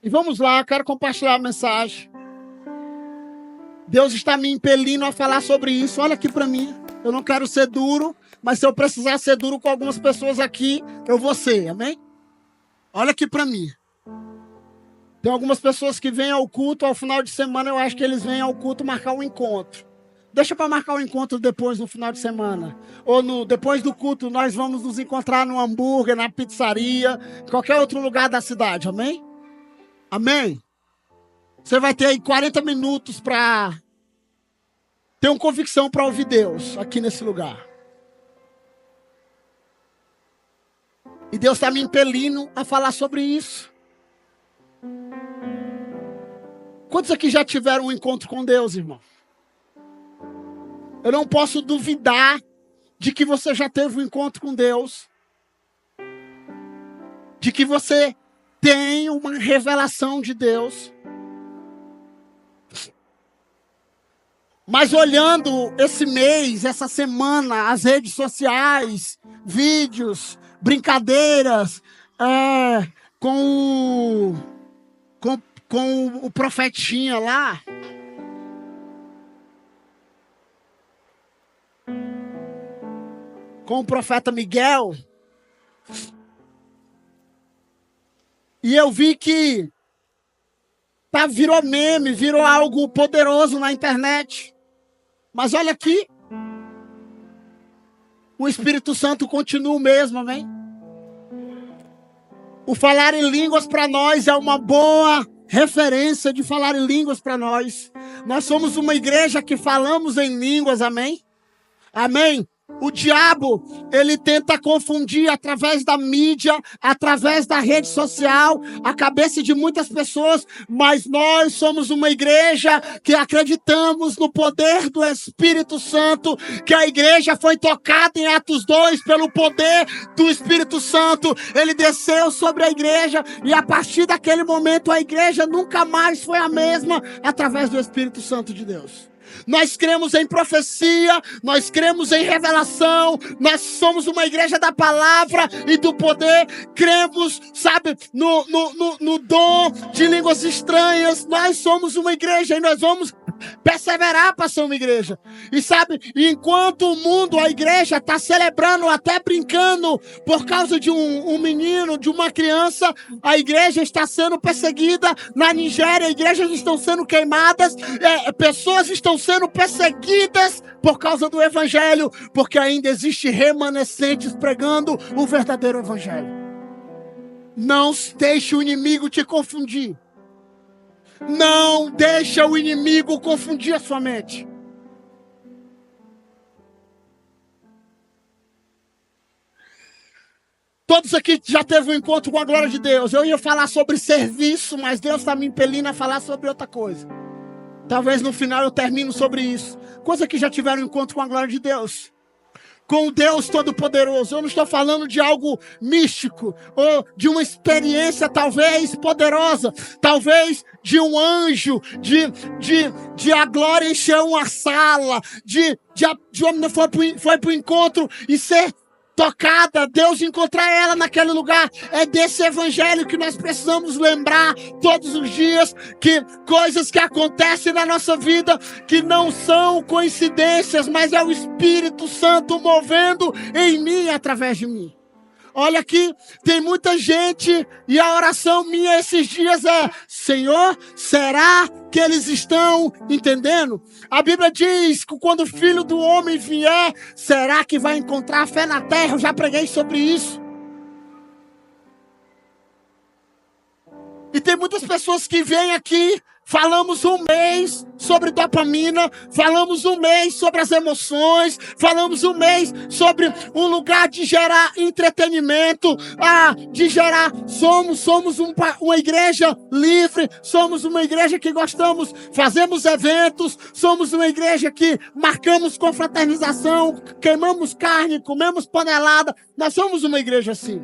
E vamos lá, quero compartilhar a mensagem. Deus está me impelindo a falar sobre isso. Olha aqui para mim. Eu não quero ser duro, mas se eu precisar ser duro com algumas pessoas aqui, eu vou ser, amém? Olha aqui para mim. Tem algumas pessoas que vêm ao culto, ao final de semana, eu acho que eles vêm ao culto marcar um encontro. Deixa para marcar um encontro depois, no final de semana. Ou depois do culto, nós vamos nos encontrar no hambúrguer, na pizzaria, qualquer outro lugar da cidade, amém? Amém? Você vai ter aí 40 minutos para ter uma convicção para ouvir Deus aqui nesse lugar. E Deus está me impelindo a falar sobre isso. Quantos aqui já tiveram um encontro com Deus, irmão? Eu não posso duvidar de que você já teve um encontro com Deus. De que você tem uma revelação de Deus. Mas olhando esse mês, essa semana, as redes sociais, vídeos, brincadeiras, com o profetinha lá. Com o profeta Miguel. E eu vi que virou meme, virou algo poderoso na internet. Mas olha aqui. O Espírito Santo continua o mesmo, amém? O falar em línguas para nós é uma boa referência de falar em línguas para nós. Nós somos uma igreja que falamos em línguas, amém? Amém? O diabo, ele tenta confundir através da mídia, através da rede social, a cabeça de muitas pessoas, mas nós somos uma igreja que acreditamos no poder do Espírito Santo, que a igreja foi tocada em Atos 2 pelo poder do Espírito Santo. Ele desceu sobre a igreja e a partir daquele momento a igreja nunca mais foi a mesma através do Espírito Santo de Deus. Nós cremos em profecia, nós cremos em revelação, nós somos uma igreja da palavra e do poder, cremos, sabe, no dom de línguas estranhas. Nós somos uma igreja e nós vamos perseverar para ser uma igreja. E sabe, enquanto o mundo, a igreja está celebrando, até brincando por causa de um menino, de uma criança, a igreja está sendo perseguida na Nigéria, igrejas estão sendo queimadas, pessoas estão sendo perseguidas por causa do evangelho, porque ainda existe remanescentes pregando o verdadeiro evangelho. Não deixe o inimigo te confundir. Não deixa o inimigo confundir a sua mente. Todos aqui já teve um encontro com a glória de Deus. Eu ia falar sobre serviço, mas Deus está me impelindo a falar sobre outra coisa. Talvez no final eu termino sobre isso. Quantos aqui já tiveram um encontro com a glória de Deus? Com o Deus Todo-Poderoso. Eu não estou falando de algo místico, ou de uma experiência talvez poderosa, talvez de um anjo, de a glória encher uma sala, de uma foi para o encontro e ser tocada, Deus encontrar ela naquele lugar. É desse evangelho que nós precisamos lembrar todos os dias, que coisas que acontecem na nossa vida, que não são coincidências, mas é o Espírito Santo movendo em mim, através de mim. Olha aqui, tem muita gente e a oração minha esses dias é: Senhor, será que eles estão entendendo? A Bíblia diz que quando o Filho do Homem vier, será que vai encontrar fé na terra? Eu já preguei sobre isso. E tem muitas pessoas que vêm aqui, falamos um mês sobre dopamina, falamos um mês sobre as emoções, falamos um mês sobre um lugar de gerar entretenimento, de gerar, somos uma igreja livre, somos uma igreja que gostamos, fazemos eventos, somos uma igreja que marcamos confraternização, queimamos carne, comemos panelada, nós somos uma igreja assim.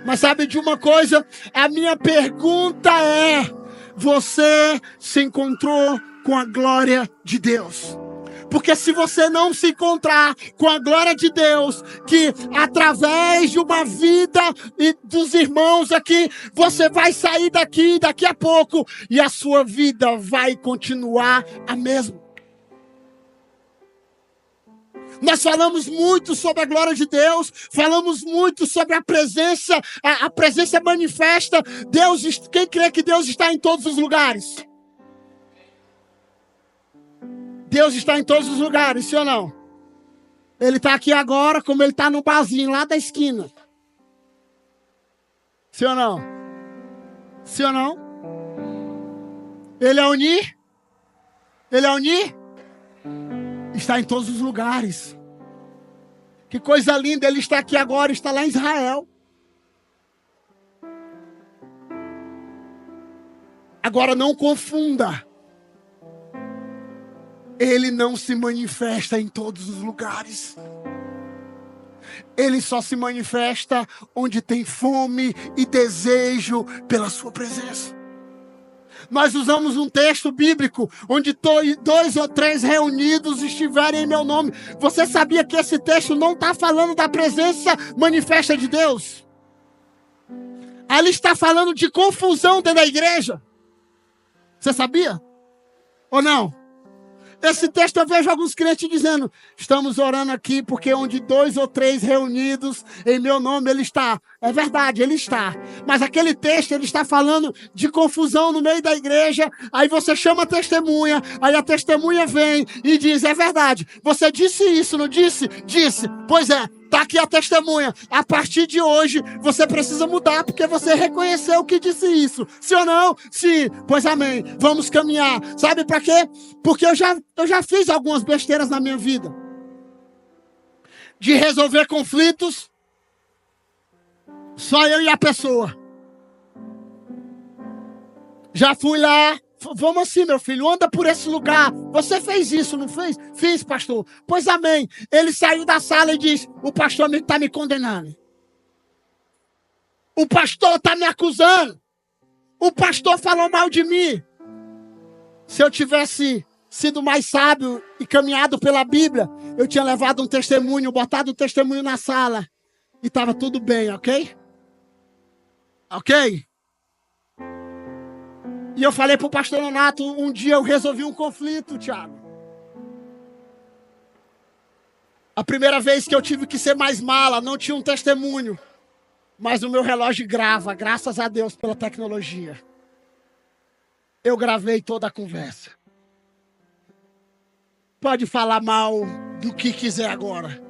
Mas sabe de uma coisa? A minha pergunta é: você se encontrou com a glória de Deus? Porque se você não se encontrar com a glória de Deus, que através de uma vida e dos irmãos aqui, você vai sair daqui a pouco e a sua vida vai continuar a mesma. Nós falamos muito sobre a glória de Deus, falamos muito sobre a presença manifesta. Quem crê que Deus está em todos os lugares? Deus está em todos os lugares, sim ou não? Ele está aqui agora, como ele está no barzinho lá da esquina. Sim ou não? Sim ou não? Ele é unir? Ele é unir? Está em todos os lugares. Que coisa linda, ele está aqui agora, está lá em Israel. Agora não confunda. Ele não se manifesta em todos os lugares. Ele só se manifesta onde tem fome e desejo pela sua presença. Nós usamos um texto bíblico onde 2 ou 3 reunidos estiverem em meu nome. Você sabia que esse texto não está falando da presença manifesta de Deus? Ali está falando de confusão dentro da igreja. Você sabia? Ou não? Esse texto eu vejo alguns crentes dizendo: estamos orando aqui porque onde 2 ou 3 reunidos em meu nome, ele está. É verdade, ele está. Mas aquele texto, ele está falando de confusão no meio da igreja. Aí você chama a testemunha, aí a testemunha vem e diz: é verdade, você disse isso, não disse? Disse. Pois é, está aqui a testemunha. A partir de hoje, você precisa mudar, porque você reconheceu que disse isso. Sim ou não? Sim. Pois amém. Vamos caminhar. Sabe para quê? Porque eu já fiz algumas besteiras na minha vida. De resolver conflitos, só eu e a pessoa. Já fui lá. Vamos assim, meu filho, anda por esse lugar. Você fez isso, não fez? Fiz, pastor. Pois amém. Ele saiu da sala e disse: o pastor está me condenando. O pastor está me acusando. O pastor falou mal de mim. Se eu tivesse sido mais sábio e caminhado pela Bíblia, eu tinha levado um testemunho, botado um testemunho na sala. E estava tudo bem, ok? Ok? E eu falei para o pastor Nonato, um dia eu resolvi um conflito, Thiago. A primeira vez que eu tive que ser mais mala, não tinha um testemunho. Mas o meu relógio grava, graças a Deus pela tecnologia. Eu gravei toda a conversa. Pode falar mal do que quiser agora.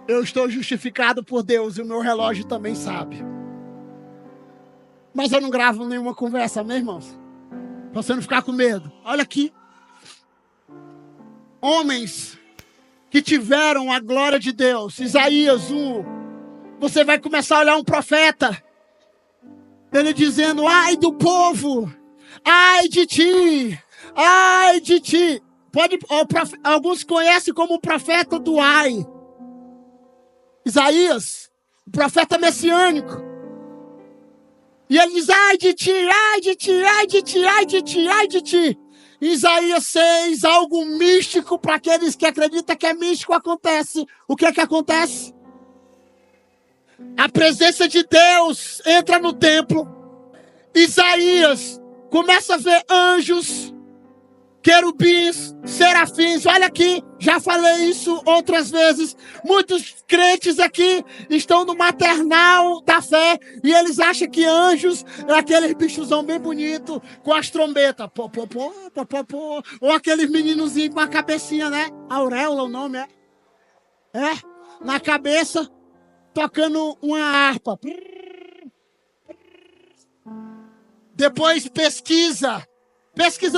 Eu estou justificado por Deus e o meu relógio também sabe. Mas eu não gravo nenhuma conversa, meus irmãos. Pra você não ficar com medo. Olha aqui. Homens que tiveram a glória de Deus. Isaías 1. Você vai começar a olhar um profeta. Ele dizendo: ai do povo. Ai de ti. Ai de ti. Alguns conhecem como o profeta do ai. Isaías. O profeta messiânico. E ele diz: ai de ti, ai de ti, ai de ti, ai de ti, ai de ti. Isaías 6, algo místico para aqueles que acreditam que é místico acontece. O que é que acontece? A presença de Deus entra no templo. Isaías começa a ver anjos, querubins, serafins. Olha aqui, já falei isso outras vezes. Muitos crentes aqui estão no maternal da fé e eles acham que anjos é aqueles bichozão bem bonito com as trombetas. Pô, pô, pô, pô, pô, pô. Ou aqueles meninozinhos com a cabecinha, né? Auréola, o nome é. É, na cabeça, tocando uma harpa. Depois pesquisa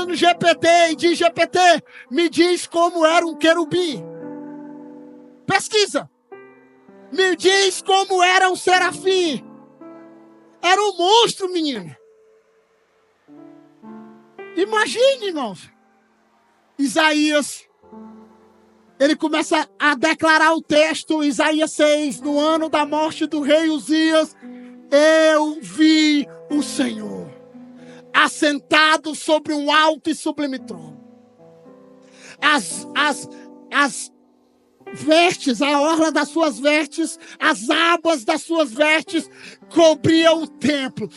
no GPT e diz: GPT, me diz como era um querubim. Pesquisa. Me diz como era um serafim. Era um monstro, menino. Imagine, irmãos. Isaías, ele começa a declarar o texto, Isaías 6, no ano da morte do rei Uzias, eu vi o Senhor assentado sobre um alto e sublime trono. as vestes, a orla das suas vestes, as abas das suas vestes cobriam o templo.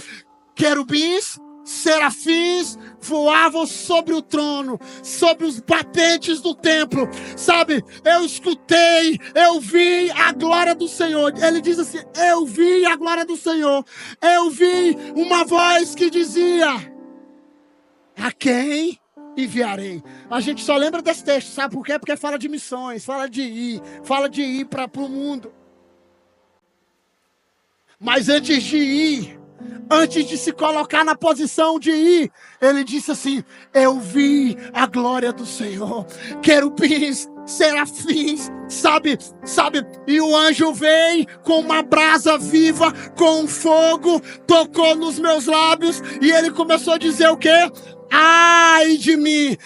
Querubins, serafins voavam sobre o trono, sobre os batentes do templo. Sabe, eu escutei, eu vi a glória do Senhor. Ele diz assim, eu vi a glória do Senhor. Eu vi uma voz que dizia, a quem enviarei? A gente só lembra desse texto, sabe por quê? Porque fala de missões, fala de ir para o mundo. Mas antes de ir, antes de se colocar na posição de ir, ele disse assim, eu vi a glória do Senhor. Querubins, serafins, sabe, e o anjo veio com uma brasa viva, com um fogo, tocou nos meus lábios, e ele começou a dizer o quê? Ai de mim,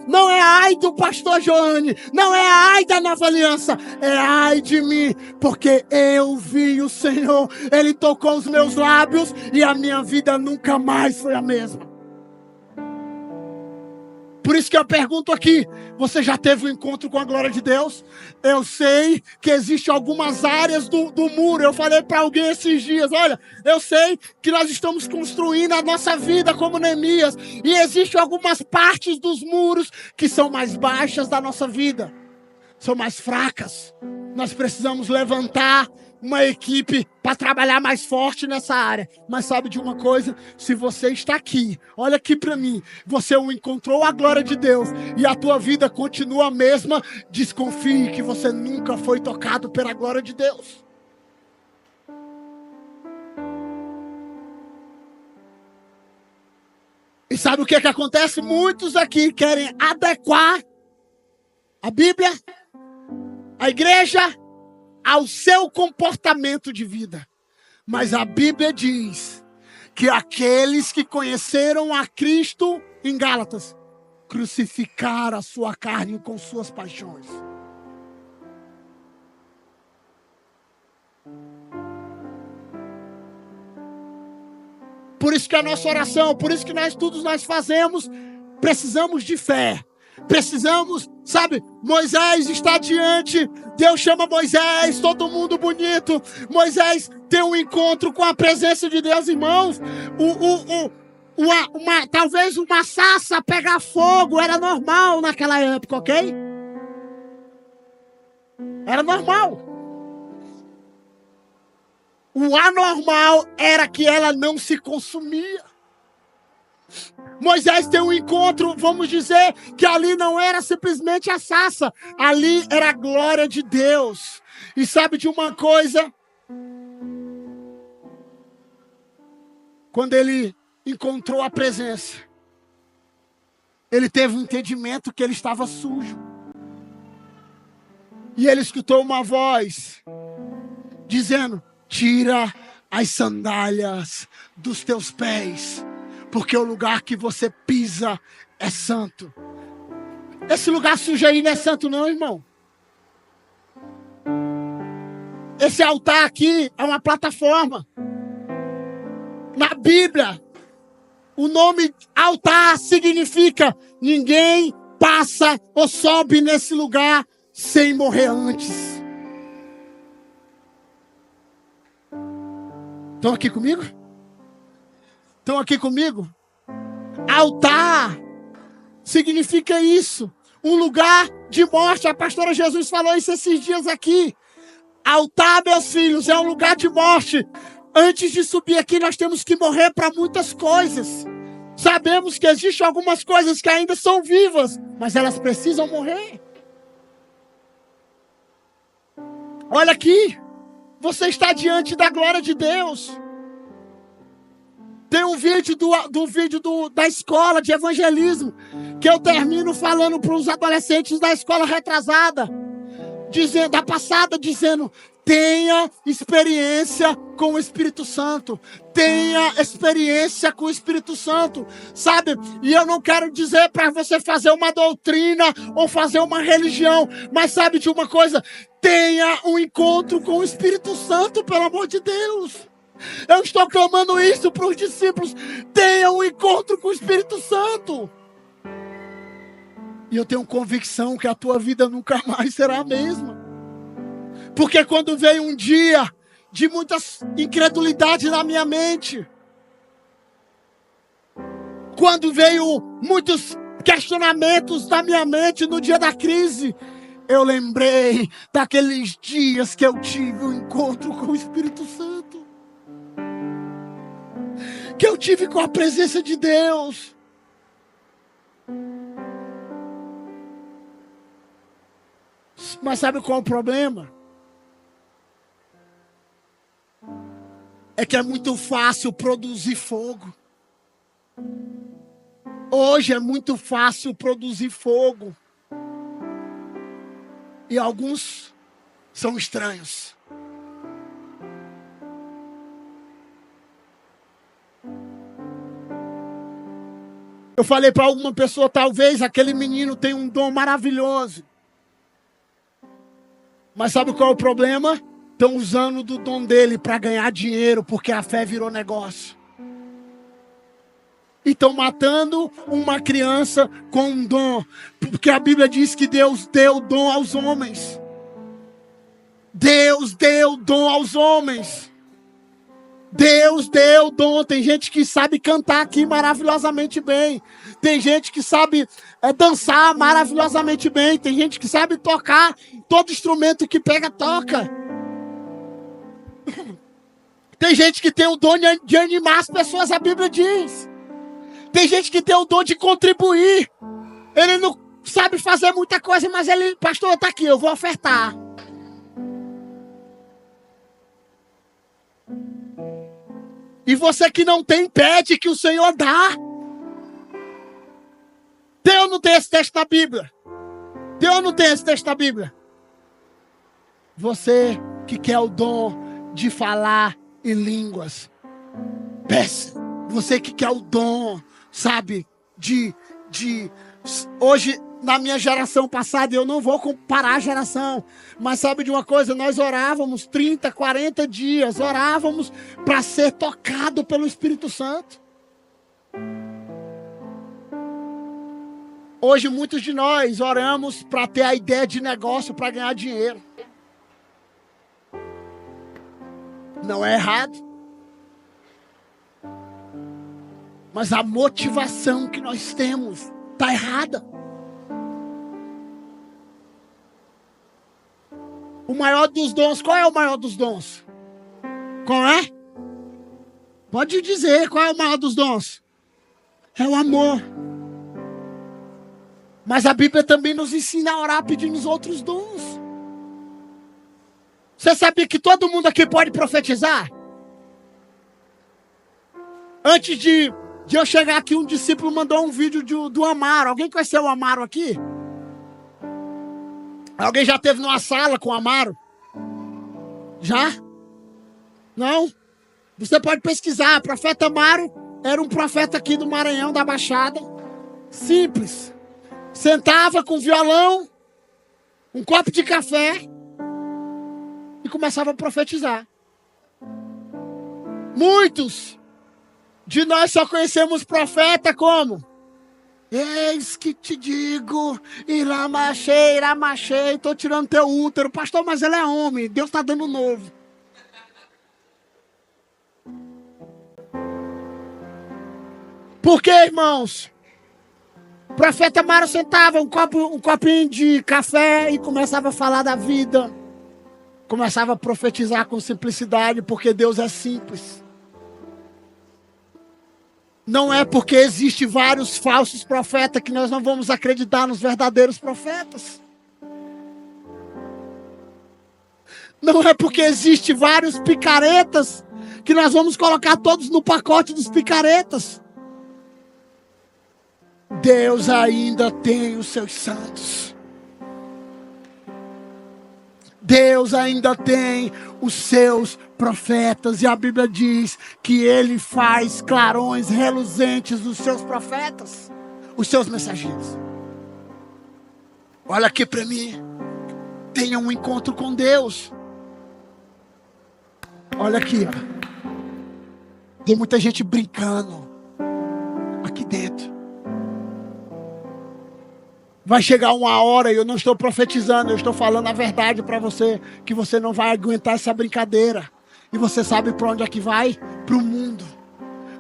não é ai do pastor Joane, não é ai da Nova Aliança, é ai de mim, porque eu vi o Senhor, Ele tocou os meus lábios e a minha vida nunca mais foi a mesma. Por isso que eu pergunto aqui, você já teve um encontro com a glória de Deus? Eu sei que existem algumas áreas do muro. Eu falei para alguém esses dias, olha, eu sei que nós estamos construindo a nossa vida como Neemias. E existem algumas partes dos muros que são mais baixas da nossa vida. São mais fracas. Nós precisamos levantar uma equipe para trabalhar mais forte nessa área. Mas sabe de uma coisa? Se você está aqui, olha aqui para mim, você encontrou a glória de Deus e a tua vida continua a mesma, desconfie que você nunca foi tocado pela glória de Deus. E sabe o que acontece? Muitos aqui querem adequar a Bíblia, a igreja, ao seu comportamento de vida. Mas a Bíblia diz que aqueles que conheceram a Cristo, em Gálatas, crucificaram a sua carne com suas paixões. Por isso que a nossa oração, por isso que todos nós fazemos, precisamos de fé. Precisamos, sabe, Moisés está diante, Deus chama Moisés, todo mundo bonito, Moisés tem um encontro com a presença de Deus, irmãos, talvez uma sarça pegar fogo era normal naquela época, ok? Era normal. O anormal era que ela não se consumia. Moisés tem um encontro, vamos dizer, que ali não era simplesmente a sarça, ali era a glória de Deus. E sabe de uma coisa? Quando ele encontrou a presença, ele teve um entendimento que ele estava sujo. E ele escutou uma voz dizendo, tira as sandálias dos teus pés, porque o lugar que você pisa é santo. Esse lugar sujo aí não é santo não, irmão. Esse altar aqui é uma plataforma. Na Bíblia, o nome altar significa ninguém passa ou sobe nesse lugar sem morrer antes. Estão aqui comigo? Estão aqui comigo? Altar significa isso. Um lugar de morte. A pastora Jesus falou isso esses dias aqui. Altar, meus filhos, é um lugar de morte. Antes de subir aqui, nós temos que morrer para muitas coisas. Sabemos que existem algumas coisas que ainda são vivas, mas elas precisam morrer. Olha aqui. Você está diante da glória de Deus. Tem um vídeo da escola de evangelismo que eu termino falando para os adolescentes da escola retrasada, dizendo, tenha experiência com o Espírito Santo. Tenha experiência com o Espírito Santo, sabe? E eu não quero dizer para você fazer uma doutrina ou fazer uma religião, mas sabe de uma coisa? Tenha um encontro com o Espírito Santo, pelo amor de Deus. Eu estou clamando isso para os discípulos. Tenha um encontro com o Espírito Santo. E eu tenho convicção que a tua vida nunca mais será a mesma. Porque quando veio um dia de muitas incredulidades na minha mente, quando veio muitos questionamentos na minha mente no dia da crise, eu lembrei daqueles dias que eu tive um encontro com o Espírito Santo, que eu tive com a presença de Deus. Mas sabe qual é o problema? É que é muito fácil produzir fogo. Hoje é muito fácil produzir fogo. E alguns são estranhos. Eu falei para alguma pessoa, talvez aquele menino tenha um dom maravilhoso. Mas sabe qual é o problema? Estão usando do dom dele para ganhar dinheiro, porque a fé virou negócio. E estão matando uma criança com um dom. Porque a Bíblia diz que Deus deu dom aos homens. Deus deu dom aos homens. Deus deu dom. Tem gente que sabe cantar aqui maravilhosamente bem. Tem gente que sabe dançar maravilhosamente bem. Tem gente que sabe tocar. Todo instrumento que pega, toca. Tem gente que tem o dom de animar as pessoas, a Bíblia diz. Tem gente que tem o dom de contribuir. Ele não sabe fazer muita coisa, mas ele, pastor, está aqui, eu vou ofertar. E você que não tem, pede que o Senhor dá. Tem ou não tem esse texto na Bíblia? Tem ou não tem esse texto na Bíblia? Você que quer o dom de falar em línguas, peça. Você que quer o dom, sabe, hoje, na minha geração passada, eu não vou comparar a geração, mas sabe de uma coisa? Nós orávamos 30, 40 dias, orávamos para ser tocado pelo Espírito Santo. Hoje, muitos de nós oramos para ter a ideia de negócio, para ganhar dinheiro. Não é errado. Mas a motivação que nós temos está errada. O maior dos dons, qual é o maior dos dons? Qual é? Pode dizer, qual é o maior dos dons? É o amor. Mas a Bíblia também nos ensina a orar pedindo os outros dons. Você sabia que todo mundo aqui pode profetizar? Antes de eu chegar aqui, um discípulo mandou um vídeo do Amaro. Alguém conheceu o Amaro aqui? Alguém já esteve numa sala com o Amaro? Já? Não? Você pode pesquisar. O profeta Amaro era um profeta aqui do Maranhão, da Baixada. Simples. Sentava com violão, um copo de café e começava a profetizar. Muitos de nós só conhecemos profeta como? Eis que te digo, iramachei, estou tirando teu útero. Pastor, mas ele é homem, Deus está dando novo. Por quê, irmãos? O profeta Amaro sentava um copinho de café e começava a falar da vida. Começava a profetizar com simplicidade, porque Deus é simples. Não é porque existem vários falsos profetas que nós não vamos acreditar nos verdadeiros profetas. Não é porque existem vários picaretas que nós vamos colocar todos no pacote dos picaretas. Deus ainda tem os seus santos. Deus ainda tem os seus profetas. E a Bíblia diz que Ele faz clarões reluzentes dos seus profetas, os seus mensageiros. Olha aqui para mim. Tenha um encontro com Deus. Olha aqui, ó. Tem muita gente brincando aqui dentro. Vai chegar uma hora, e eu não estou profetizando, eu estou falando a verdade para você, que você não vai aguentar essa brincadeira. E você sabe para onde é que vai? Para o mundo.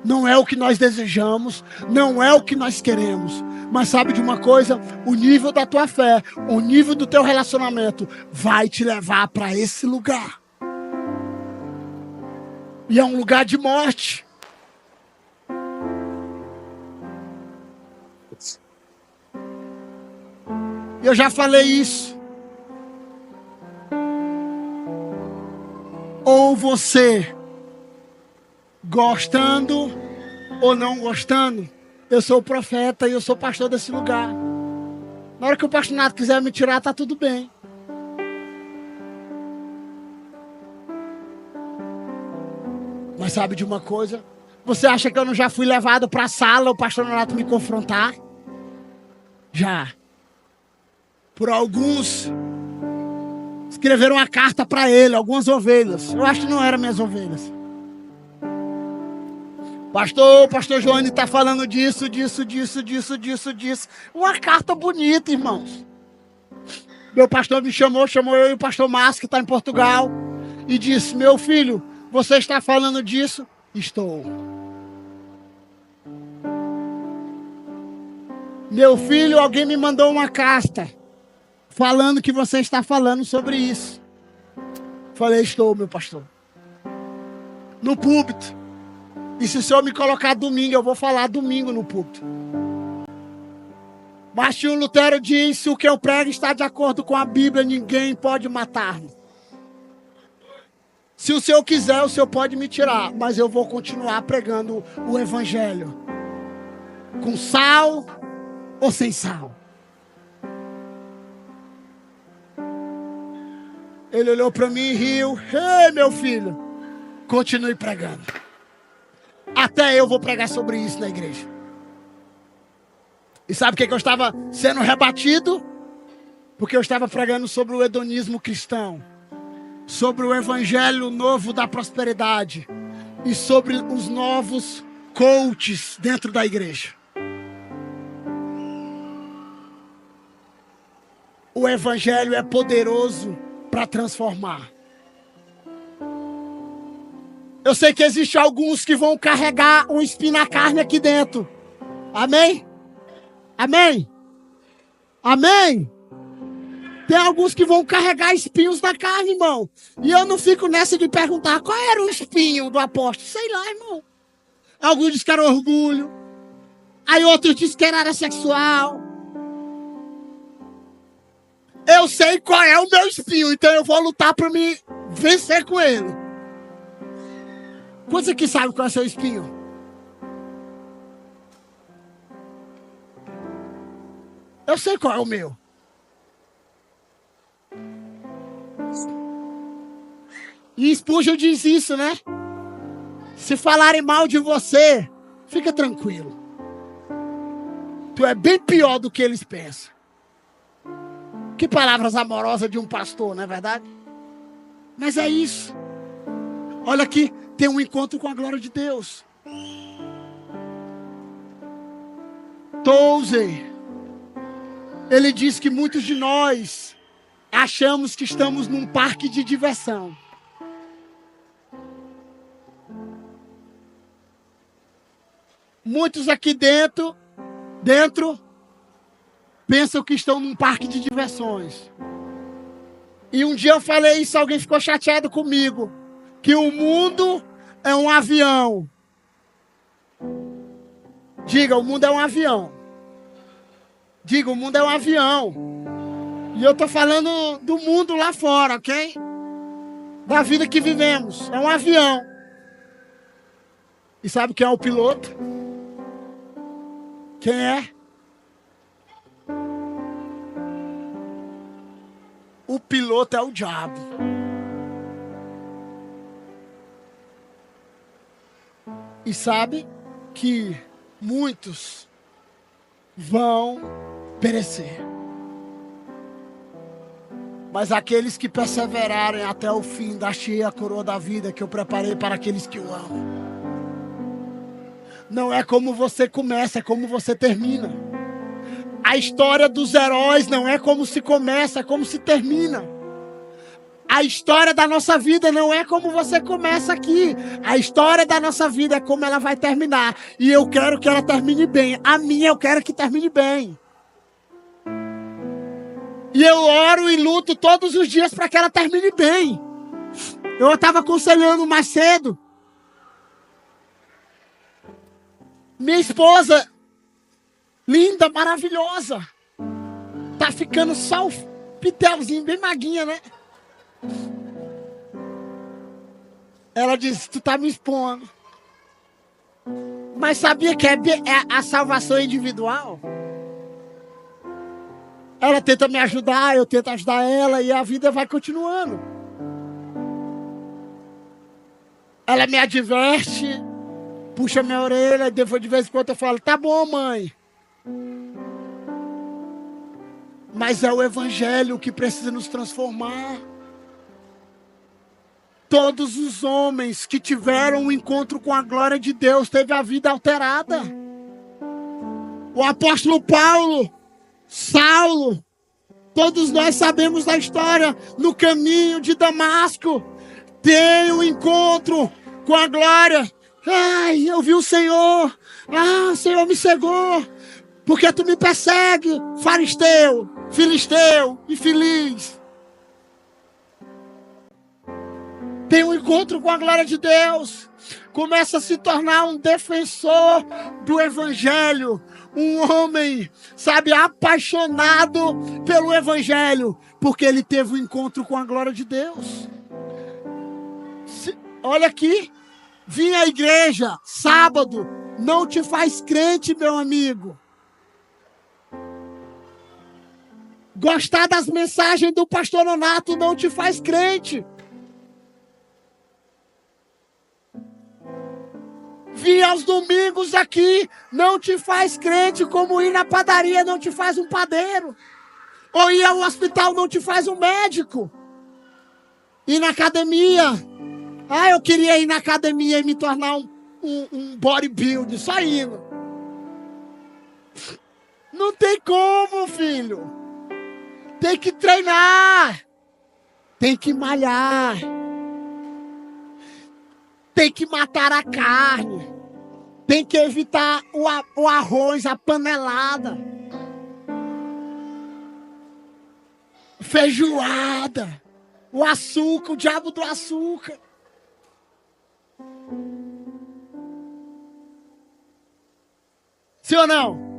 Não é o que nós desejamos, não é o que nós queremos. Mas sabe de uma coisa? O nível da tua fé, o nível do teu relacionamento vai te levar para esse lugar. E é um lugar de morte. Eu já falei isso. Ou você, gostando ou não gostando, eu sou o profeta e eu sou pastor desse lugar. Na hora que o pastor Nato quiser me tirar, tá tudo bem. Mas sabe de uma coisa? Você acha que eu não já fui levado para a sala o pastor Nato me confrontar? Já. Por alguns escreveram uma carta para ele, algumas ovelhas. Eu acho que não eram minhas ovelhas. Pastor Joane está falando disso. Uma carta bonita, irmãos. Meu pastor me chamou eu e o pastor Márcio, que está em Portugal, e disse: meu filho, você está falando disso? Estou. Meu filho, alguém me mandou uma carta falando que você está falando sobre isso. Falei: estou, meu pastor. No púlpito. E se o senhor me colocar domingo, eu vou falar domingo no púlpito. Martinho Lutero disse: o que eu prego está de acordo com a Bíblia, ninguém pode matar-me. Se o senhor quiser, o senhor pode me tirar, mas eu vou continuar pregando o evangelho. Com sal ou sem sal. Ele olhou para mim e riu. Ei, meu filho, continue pregando. Até eu vou pregar sobre isso na igreja. E sabe por que eu estava sendo rebatido? Porque eu estava pregando sobre o hedonismo cristão, sobre o evangelho novo da prosperidade e sobre os novos coaches dentro da igreja. O evangelho é poderoso para transformar. Eu sei que existem alguns que vão carregar um espinho na carne aqui dentro. Amém? Amém? Amém? Tem alguns que vão carregar espinhos na carne, irmão. E eu não fico nessa de perguntar qual era o espinho do apóstolo. Sei lá, irmão. Alguns dizem que era orgulho. Aí outros dizem que era sexual. Eu sei qual é o meu espinho, então eu vou lutar para me vencer com ele. Quantos aqui sabem qual é o seu espinho? Eu sei qual é o meu. E Spurgeon diz isso, né? Se falarem mal de você, fica tranquilo. Tu é bem pior do que eles pensam. Que palavras amorosas de um pastor, não é verdade? Mas é isso. Olha aqui, tem um encontro com a glória de Deus. Tozer, ele diz que muitos de nós achamos que estamos num parque de diversão. Muitos aqui dentro pensam que estão num parque de diversões. E um dia eu falei isso, alguém ficou chateado comigo. Que o mundo é um avião. Diga, o mundo é um avião. Diga, o mundo é um avião. E eu estou falando do mundo lá fora, ok? Da vida que vivemos. É um avião. E sabe quem é o piloto? Quem é? O piloto é o diabo. E sabe que muitos vão perecer. Mas aqueles que perseverarem até o fim, dar-te a coroa da vida que eu preparei para aqueles que o amam. Não é como você começa, é como você termina. A história dos heróis não é como se começa, é como se termina. A história da nossa vida não é como você começa aqui. A história da nossa vida é como ela vai terminar. E eu quero que ela termine bem. A minha eu quero que termine bem. E eu oro e luto todos os dias para que ela termine bem. Eu estava aconselhando mais cedo. Minha esposa, linda, maravilhosa. Tá ficando só o pitelzinho, bem maguinha, né? Ela disse, tu tá me expondo. Mas sabia que é a salvação individual? Ela tenta me ajudar, eu tento ajudar ela e a vida vai continuando. Ela me adverte, puxa minha orelha e depois de vez em quando eu falo, tá bom, mãe. Mas é o evangelho que precisa nos transformar. Todos os homens que tiveram um encontro com a glória de Deus teve a vida alterada. O apóstolo Paulo, Saulo, todos nós sabemos da história, no caminho de Damasco, tem um encontro com a glória. Ai, eu vi o Senhor. Ah, o Senhor me cegou. Porque tu me persegue, faristeu, filisteu, infeliz. Tem um encontro com a glória de Deus. Começa a se tornar um defensor do evangelho. Um homem, sabe, apaixonado pelo evangelho. Porque ele teve um encontro com a glória de Deus. Olha aqui. Vir à igreja, sábado, não te faz crente, meu amigo. Gostar das mensagens do pastor Nonato não te faz crente. Vir aos domingos aqui não te faz crente, como ir na padaria não te faz um padeiro. Ou ir ao hospital não te faz um médico. Ir na academia. Ah, eu queria ir na academia e me tornar um bodybuilder, só indo. Não tem como, filho. Tem que treinar. Tem que malhar. Tem que matar a carne. Tem que evitar o arroz, a panelada. Feijoada. O açúcar, o diabo do açúcar. Sim ou não?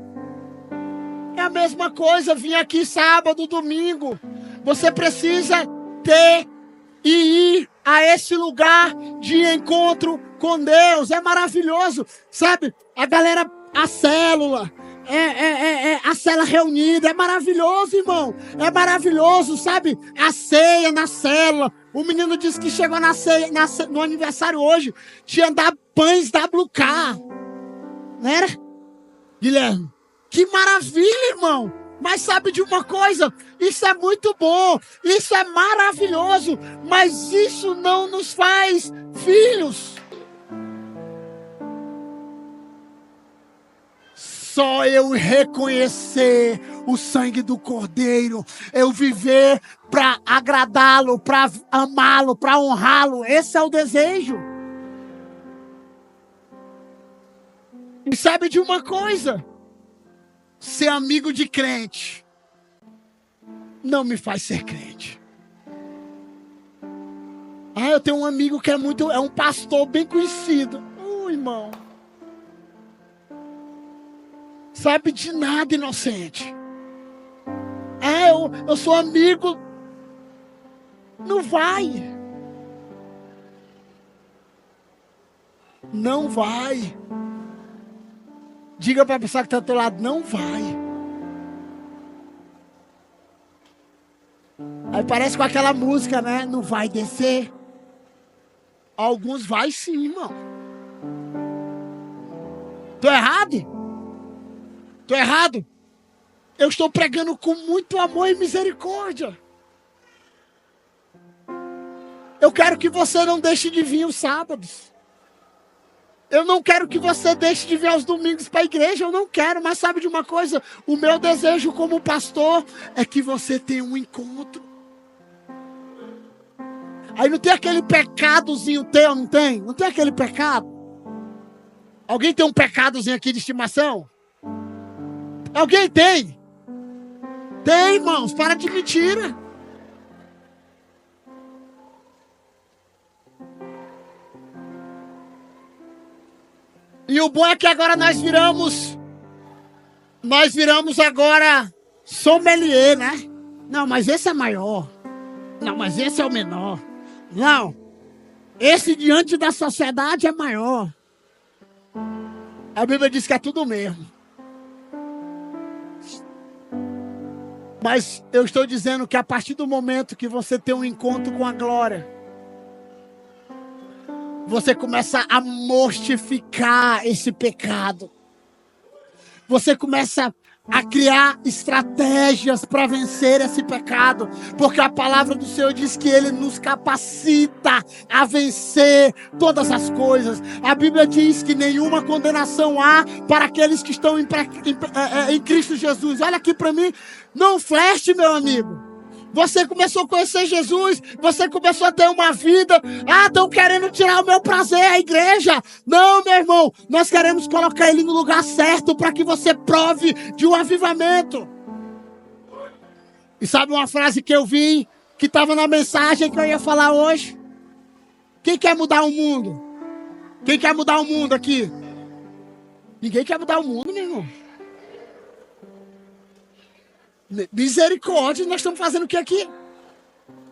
É a mesma coisa, vim aqui sábado, domingo. Você precisa ter e ir a esse lugar de encontro com Deus. É maravilhoso, sabe? A galera, a célula, a célula reunida. É maravilhoso, irmão. É maravilhoso, sabe? A ceia na célula. O menino disse que chegou na ceia, no aniversário hoje. Tinha dado pães WK. Não era? Guilherme? Que maravilha, irmão. Mas sabe de uma coisa? Isso é muito bom. Isso é maravilhoso. Mas isso não nos faz filhos. Só eu reconhecer o sangue do Cordeiro. Eu viver para agradá-lo, para amá-lo, para honrá-lo. Esse é o desejo. E sabe de uma coisa? Ser amigo de crente não me faz ser crente. Ah, eu tenho um amigo que é um pastor bem conhecido. Irmão. Sabe de nada, inocente. Ah, eu sou amigo. Não vai. Não vai. Diga para a pessoa que está do teu lado, não vai. Aí parece com aquela música, né? Não vai descer. Alguns vai sim, irmão. Tô errado? Tô errado? Eu estou pregando com muito amor e misericórdia. Eu quero que você não deixe de vir os sábados. Eu não quero que você deixe de vir aos domingos para a igreja, eu não quero, mas sabe de uma coisa? O meu desejo como pastor é que você tenha um encontro. Aí não tem aquele pecadozinho teu, não tem? Não tem aquele pecado? Alguém tem um pecadozinho aqui de estimação? Alguém tem? Tem, irmãos, para de mentira. E o bom é que agora nós viramos agora sommelier, né? Não, mas esse é maior. Não, mas esse é o menor. Não, esse diante da sociedade é maior. A Bíblia diz que é tudo mesmo. Mas eu estou dizendo que a partir do momento que você tem um encontro com a glória, você começa a mortificar esse pecado. Você começa a criar estratégias para vencer esse pecado. Porque a palavra do Senhor diz que Ele nos capacita a vencer todas as coisas. A Bíblia diz que nenhuma condenação há para aqueles que estão em Cristo Jesus. Olha aqui para mim. Não fleche, meu amigo. Você começou a conhecer Jesus, você começou a ter uma vida. Ah, estão querendo tirar o meu prazer, a igreja. Não, meu irmão, nós queremos colocar ele no lugar certo para que você prove de um avivamento. E sabe uma frase que eu vi, que estava na mensagem que eu ia falar hoje? Quem quer mudar o mundo? Quem quer mudar o mundo aqui? Ninguém quer mudar o mundo, meu irmão. Misericórdia, nós estamos fazendo o que aqui?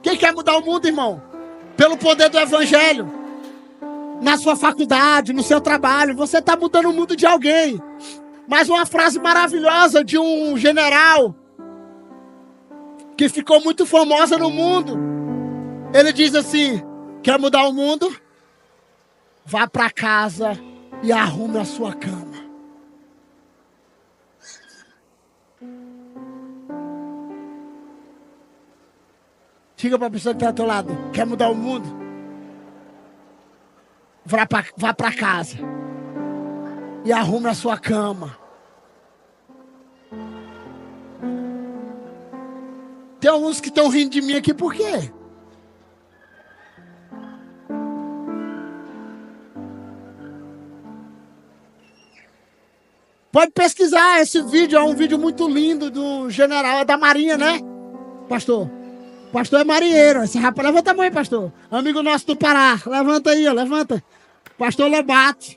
Quem quer mudar o mundo, irmão? Pelo poder do evangelho. Na sua faculdade, no seu trabalho, você está mudando o mundo de alguém. Mas uma frase maravilhosa de um general que ficou muito famosa no mundo. Ele diz assim: quer mudar o mundo? Vá para casa e arrume a sua cama. Diga para a pessoa que está ao teu lado: quer mudar o mundo? Vá para casa e arrume a sua cama. Tem alguns que estão rindo de mim aqui, por quê? Pode pesquisar, esse vídeo é um vídeo muito lindo do general da Marinha, né, pastor? Pastor é marinheiro. Esse rapaz, levanta a mão aí, pastor. Amigo nosso do Pará. Levanta aí, ó, levanta. Pastor Lobato.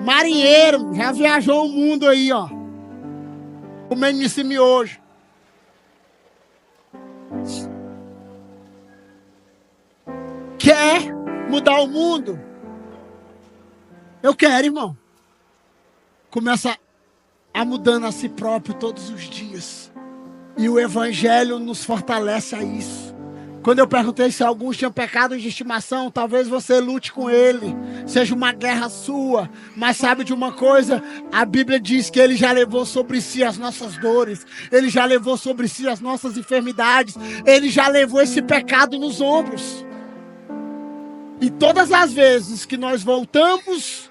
Marinheiro. Já viajou o mundo aí, ó. Comendo esse miojo. Quer mudar o mundo? Eu quero, irmão. Começa a mudando a si próprio todos os dias. E o evangelho nos fortalece a isso. Quando eu perguntei se alguns tinham pecado de estimação, talvez você lute com ele. Seja uma guerra sua. Mas sabe de uma coisa? A Bíblia diz que ele já levou sobre si as nossas dores. Ele já levou sobre si as nossas enfermidades. Ele já levou esse pecado nos ombros. E todas as vezes que nós voltamos,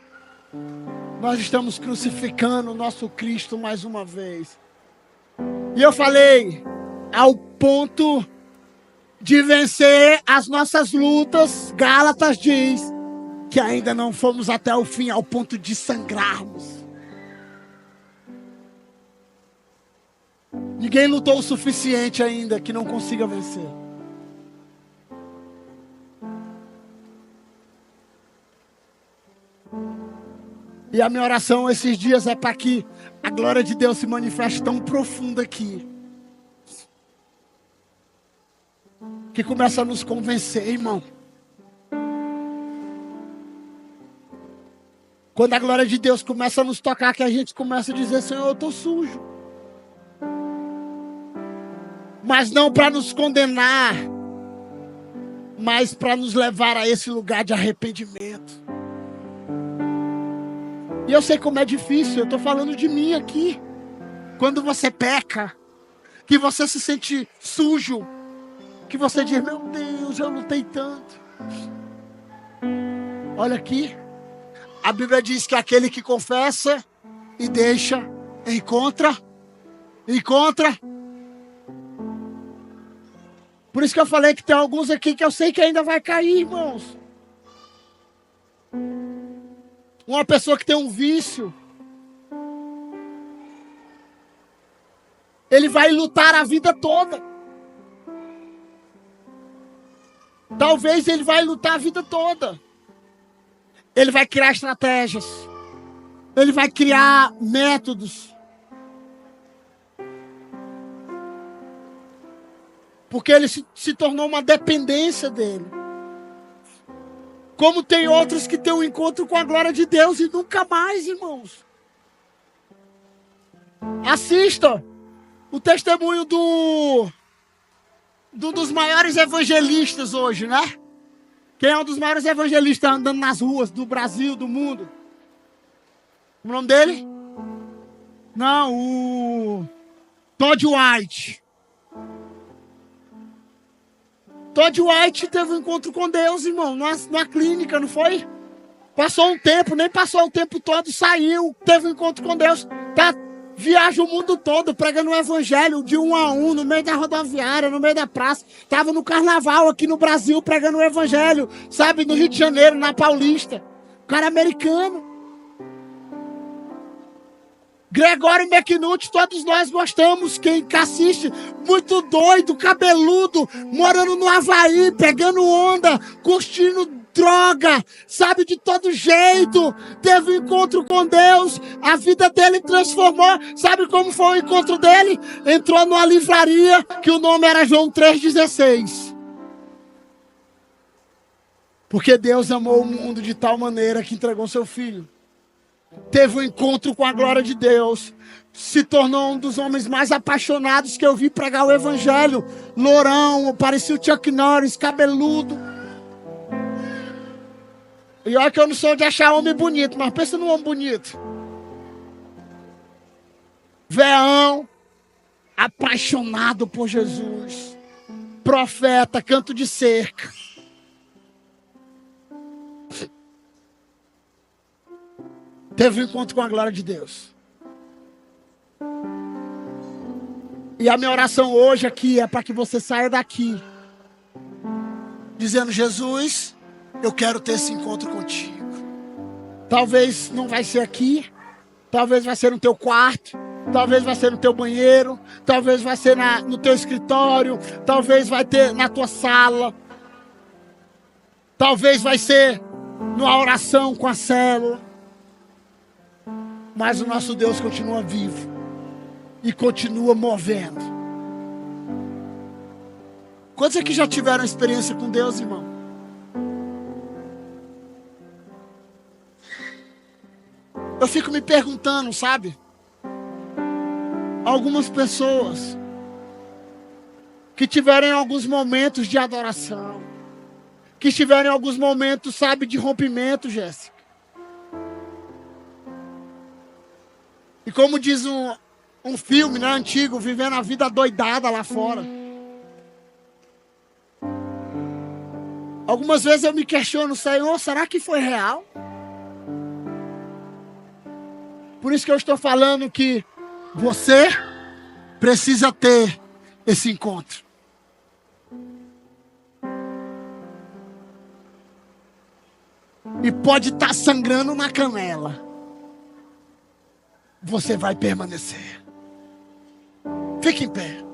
nós estamos crucificando o nosso Cristo mais uma vez. E eu falei, ao ponto de vencer as nossas lutas, Gálatas diz que ainda não fomos até o fim, ao ponto de sangrarmos. Ninguém lutou o suficiente ainda que não consiga vencer. E a minha oração esses dias é para que a glória de Deus se manifeste tão profunda aqui, que começa a nos convencer, irmão. Quando a glória de Deus começa a nos tocar, que a gente começa a dizer: Senhor, eu estou sujo. Mas não para nos condenar, mas para nos levar a esse lugar de arrependimento. E eu sei como é difícil, eu estou falando de mim aqui. Quando você peca, que você se sente sujo, que você diz: meu Deus, eu lutei tanto. Olha aqui, A Bíblia diz que aquele que confessa e deixa, encontra. Por isso que eu falei que tem alguns aqui que eu sei que ainda vai cair, irmãos. Uma pessoa que tem um vício, ele vai lutar a vida toda. Talvez ele vai lutar a vida toda. Ele vai criar estratégias. Ele vai criar métodos. Porque ele se tornou uma dependência dele. Como tem outros que têm um encontro com a glória de Deus e nunca mais, irmãos. Assista o testemunho dos maiores evangelistas hoje, né? Quem é um dos maiores evangelistas andando nas ruas do Brasil, do mundo? O nome dele? Não, o Todd White. Todd White teve um encontro com Deus, irmão, numa clínica, não foi? Passou um tempo, nem passou o tempo todo, saiu, teve um encontro com Deus. Viaja o mundo todo pregando o evangelho de 1 a 1, no meio da rodoviária, no meio da praça. Estava no carnaval aqui no Brasil pregando o evangelho, sabe, no Rio de Janeiro, na Paulista. O cara americano. Gregório McNulty, todos nós gostamos, quem assiste, muito doido, cabeludo, morando no Havaí, pegando onda, curtindo droga, sabe, de todo jeito, teve um encontro com Deus, a vida dele transformou. Sabe como foi o encontro dele? Entrou numa livraria, que o nome era João 3,16. Porque Deus amou o mundo de tal maneira que entregou seu filho. Teve um encontro com a glória de Deus. Se tornou um dos homens mais apaixonados que eu vi pregar o evangelho. Lourão, parecia o Chuck Norris, cabeludo. E olha que eu não sou de achar homem bonito, mas pensa num homem bonito. Veão, apaixonado por Jesus. Profeta, canto de cerca. Teve um encontro com a glória de Deus. E a minha oração hoje aqui é para que você saia daqui dizendo: Jesus, eu quero ter esse encontro contigo. Talvez não vai ser aqui, talvez vai ser no teu quarto, talvez vai ser no teu banheiro, talvez vai ser no teu escritório, talvez vai ter na tua sala, talvez vai ser numa oração com a célula. Mas o nosso Deus continua vivo e continua movendo. Quantos aqui já tiveram experiência com Deus, irmão? Eu fico me perguntando, sabe? Algumas pessoas que tiveram alguns momentos de adoração, que tiveram alguns momentos, sabe, de rompimento, Jéssica. E como diz um filme, né, antigo, vivendo a vida doidada lá fora. Algumas vezes eu me questiono, Senhor, será que foi real? Por isso que eu estou falando que você precisa ter esse encontro. E pode estar sangrando na canela. Você vai permanecer. Fique em pé.